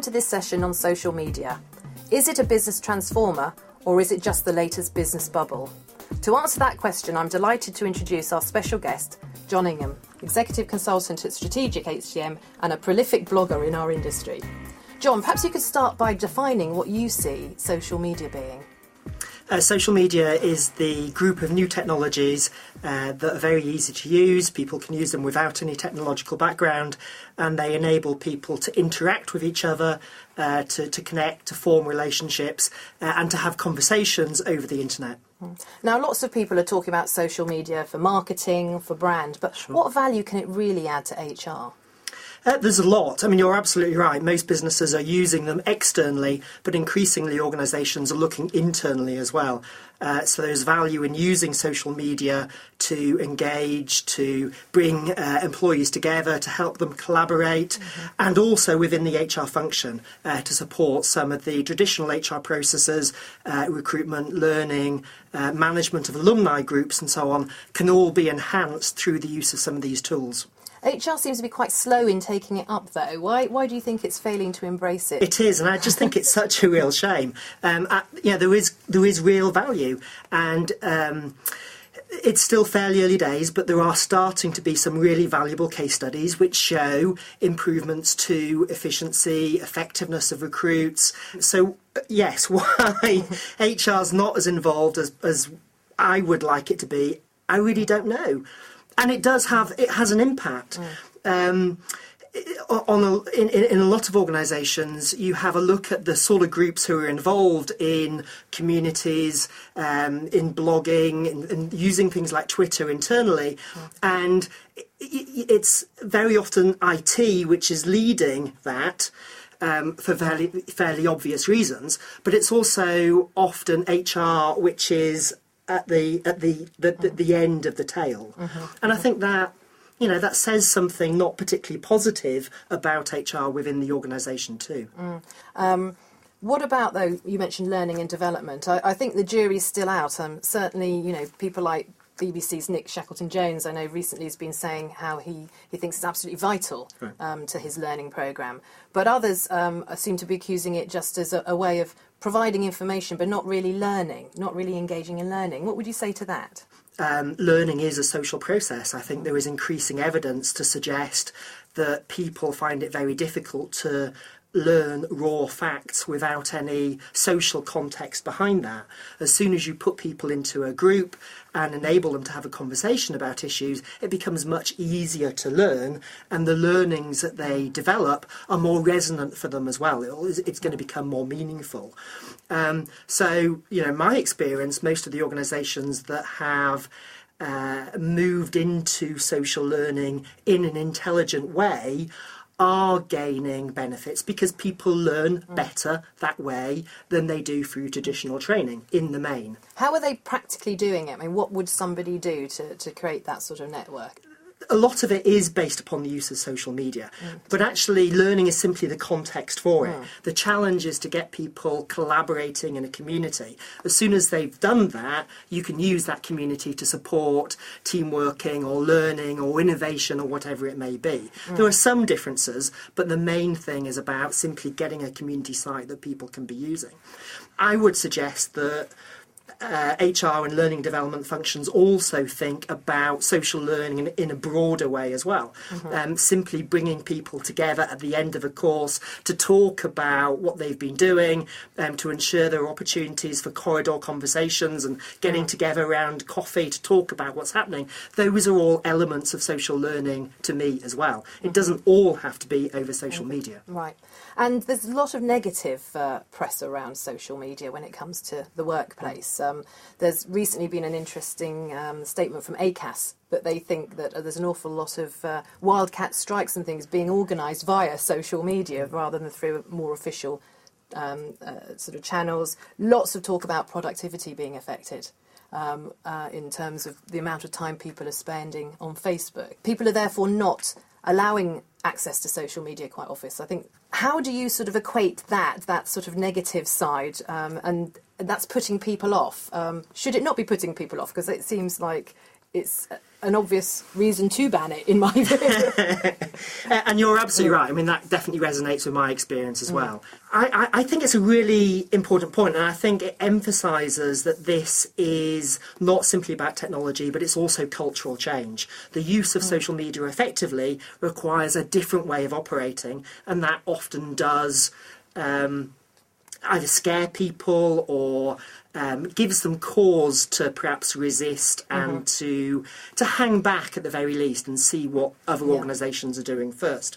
to this session on social media. Is it a business transformer or is it just the latest business bubble? To answer that question, I'm delighted to introduce our special guest, Jon Ingham, Executive Consultant at Strategic HCM and a prolific blogger in our industry. Jon, perhaps you could start by defining what you see social media being. Social media is the group of new technologies that are very easy to use. People can use them without any technological background, and they enable people to interact with each other, to connect, to form relationships, and to have conversations over the internet. Now, lots of people are talking about social media for marketing, for brand, but what value can it really add to HR? There's a lot. I mean, you're absolutely right. Most businesses are using them externally, but increasingly organisations are looking internally as well. So there's value in using social media to engage, to bring employees together, to help them collaborate, and also within the HR function to support some of the traditional HR processes, recruitment, learning, management of alumni groups and so on, can all be enhanced through the use of some of these tools. HR seems to be quite slow in taking it up, though. Why do you think it's failing to embrace it? It is, and I just think it's such a real shame. There is real value, and it's still fairly early days, but there are starting to be some really valuable case studies which show improvements to efficiency, effectiveness of recruits. So, yes, why HR's not as involved as I would like it to be, I really don't know. And it has an impact. In a lot of organisations, you have a look at the sort of groups who are involved in communities, in blogging, and using things like Twitter internally, and it's very often IT which is leading that. For fairly obvious reasons, but it's also often HR which is at the end of the tail. And I think that, that says something not particularly positive about HR within the organisation too. What about, though, you mentioned learning and development. I think the jury's still out. Certainly, people like BBC's Nick Shackleton-Jones, I know recently has been saying how he thinks it's absolutely vital to his learning programme. But others seem to be accusing it just as a way of providing information but not really learning, not really engaging in learning. What would you say to that? Learning is a social process. I think there is increasing evidence to suggest that people find it very difficult to learn raw facts without any social context behind that. As soon as you put people into a group and enable them to have a conversation about issues, it becomes much easier to learn, and the learnings that they develop are more resonant for them as well. It's going to become more meaningful. So, my experience, most of the organisations that have moved into social learning in an intelligent way are gaining benefits because people learn better that way than they do through traditional training in the main. How are they practically doing it? I mean, what would somebody do to create that sort of network? A lot of it is based upon the use of social media, but actually learning is simply the context for it. The challenge is to get people collaborating in a community. As soon as they've done that, you can use that community to support team working or learning or innovation or whatever it may be. There are some differences, but the main thing is about simply getting a community site that people can be using. I would suggest that HR and learning development functions also think about social learning in a broader way as well. Simply bringing people together at the end of a course to talk about what they've been doing, to ensure there are opportunities for corridor conversations and getting together around coffee to talk about what's happening. Those are all elements of social learning to me as well. It doesn't all have to be over social media. Right. And there's a lot of negative press around social media when it comes to the workplace. There's recently been an interesting statement from ACAS that they think that there's an awful lot of wildcat strikes and things being organised via social media rather than through more official sort of channels. Lots of talk about productivity being affected. In terms of the amount of time people are spending on Facebook. People are therefore not allowing access to social media quite often. So I think, how do you sort of equate that sort of negative side, and that's putting people off? Should it not be putting people off? Because it seems like it's an obvious reason to ban it, in my view. And you're absolutely right. I mean, that definitely resonates with my experience as well. I think it's a really important point, and I think it emphasises that this is not simply about technology, but it's also cultural change. The use of social media effectively requires a different way of operating, and that often does either scare people or gives them cause to perhaps resist and to hang back at the very least and see what other organisations are doing first.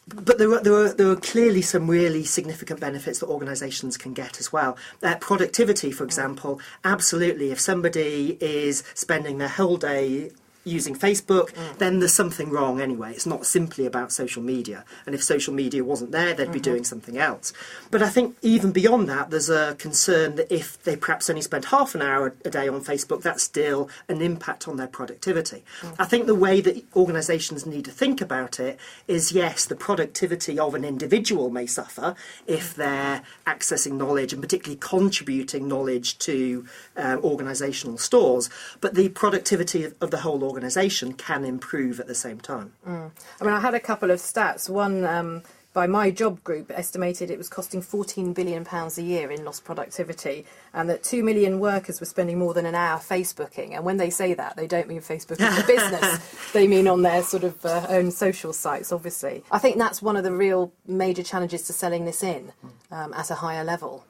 But there are clearly some really significant benefits that organisations can get as well. Productivity, for example, absolutely. If somebody is spending their whole day using Facebook, then there's something wrong anyway. It's not simply about social media. And if social media wasn't there, they'd be doing something else. But I think even beyond that, there's a concern that if they perhaps only spend half an hour a day on Facebook, that's still an impact on their productivity. I think the way that organisations need to think about it is, yes, the productivity of an individual may suffer if they're accessing knowledge and particularly contributing knowledge to organisational stores, but the productivity of the whole organisation can improve at the same time. I mean, I had a couple of stats. One by my job group estimated it was costing £14 billion a year in lost productivity, and that 2 million workers were spending more than an hour Facebooking. And when they say that, they don't mean Facebook as a business. They mean on their sort of own social sites, obviously. I think that's one of the real major challenges to selling this in at a higher level.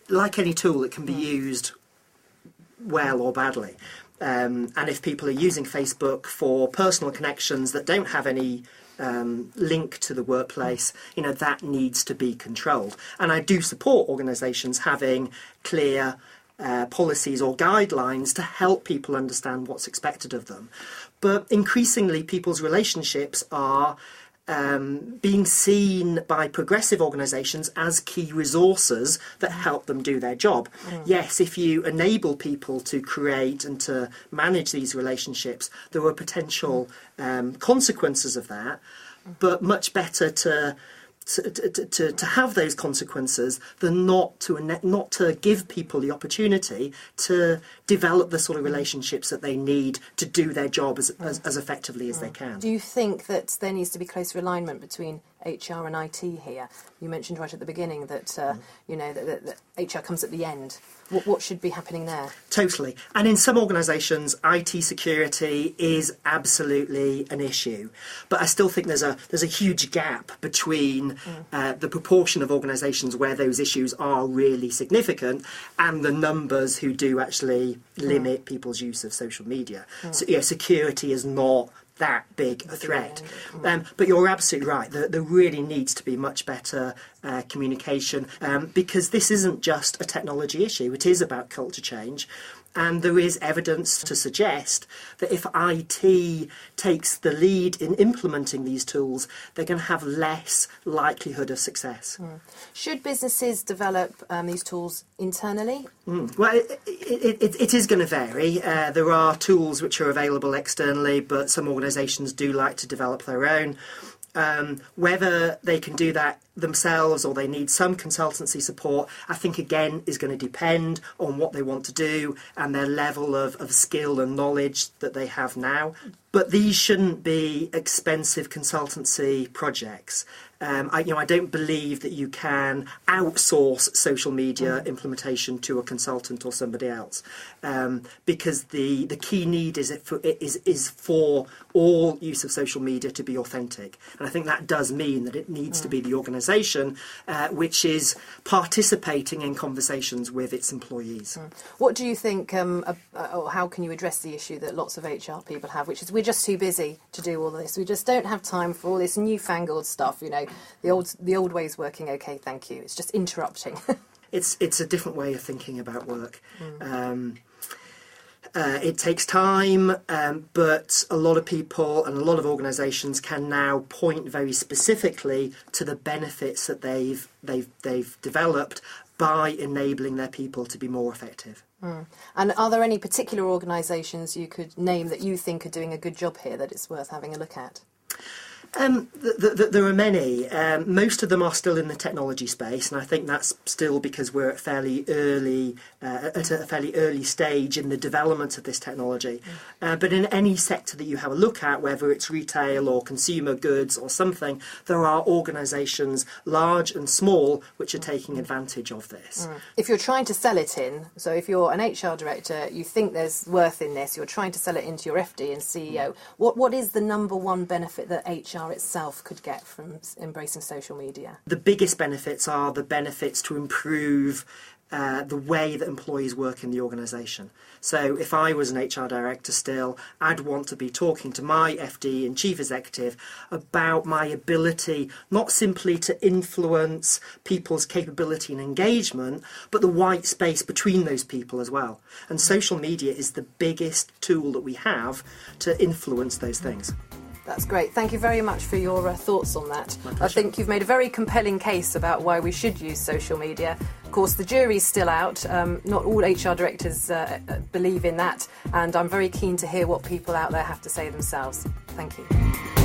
Like any tool, it can be used well or badly. And if people are using Facebook for personal connections that don't have any link to the workplace, that needs to be controlled. And I do support organisations having clear policies or guidelines to help people understand what's expected of them. But increasingly, people's relationships are being seen by progressive organisations as key resources that help them do their job. Yes, if you enable people to create and to manage these relationships, there are potential consequences of that, but much better to have those consequences than not to give people the opportunity to develop the sort of relationships that they need to do their job as effectively as they can. Do you think that there needs to be closer alignment between HR and IT here? You mentioned right at the beginning that that HR comes at the end. What should be happening there? Totally. And in some organisations, IT security is absolutely an issue. But I still think there's a huge gap between the proportion of organisations where those issues are really significant and the numbers who do actually limit people's use of social media. So security is not that big a threat. But you're absolutely right. There really needs to be much better communication because this isn't just a technology issue. It is about culture change. And there is evidence to suggest that if IT takes the lead in implementing these tools, they're going to have less likelihood of success. Should businesses develop these tools internally? Well, it is going to vary. There are tools which are available externally, but some organisations do like to develop their own. Whether they can do that themselves or they need some consultancy support, I think again is going to depend on what they want to do and their level of skill and knowledge that they have now. But these shouldn't be expensive consultancy projects. I don't believe that you can outsource social media implementation to a consultant or somebody else, because the key need is for all use of social media to be authentic. And I think that does mean that it needs to be the organisation which is participating in conversations with its employees. What do you think, or how can you address the issue that lots of HR people have, which is we're just too busy to do all this. We just don't have time for all this newfangled stuff, the old way's working okay, thank you. It's just interrupting. It's a different way of thinking about work. It takes time, but a lot of people and a lot of organisations can now point very specifically to the benefits that they've developed by enabling their people to be more effective. And are there any particular organisations you could name that you think are doing a good job here that it's worth having a look at? There are many. Most of them are still in the technology space, and I think that's still because we're at a fairly early stage in the development of this technology. But in any sector that you have a look at, whether it's retail or consumer goods or something, there are organisations, large and small, which are taking advantage of this. If you're trying to sell it in, so if you're an HR director, you think there's worth in this, you're trying to sell it into your FD and CEO, what is the number one benefit that HR itself could get from embracing social media? The biggest benefits are the benefits to improve the way that employees work in the organisation. So if I was an HR director still, I'd want to be talking to my FD and chief executive about my ability not simply to influence people's capability and engagement, but the white space between those people as well. And social media is the biggest tool that we have to influence those things. That's great. Thank you very much for your thoughts on that. I think you've made a very compelling case about why we should use social media. Of course, the jury's still out. Not all HR directors believe in that, and I'm very keen to hear what people out there have to say themselves. Thank you.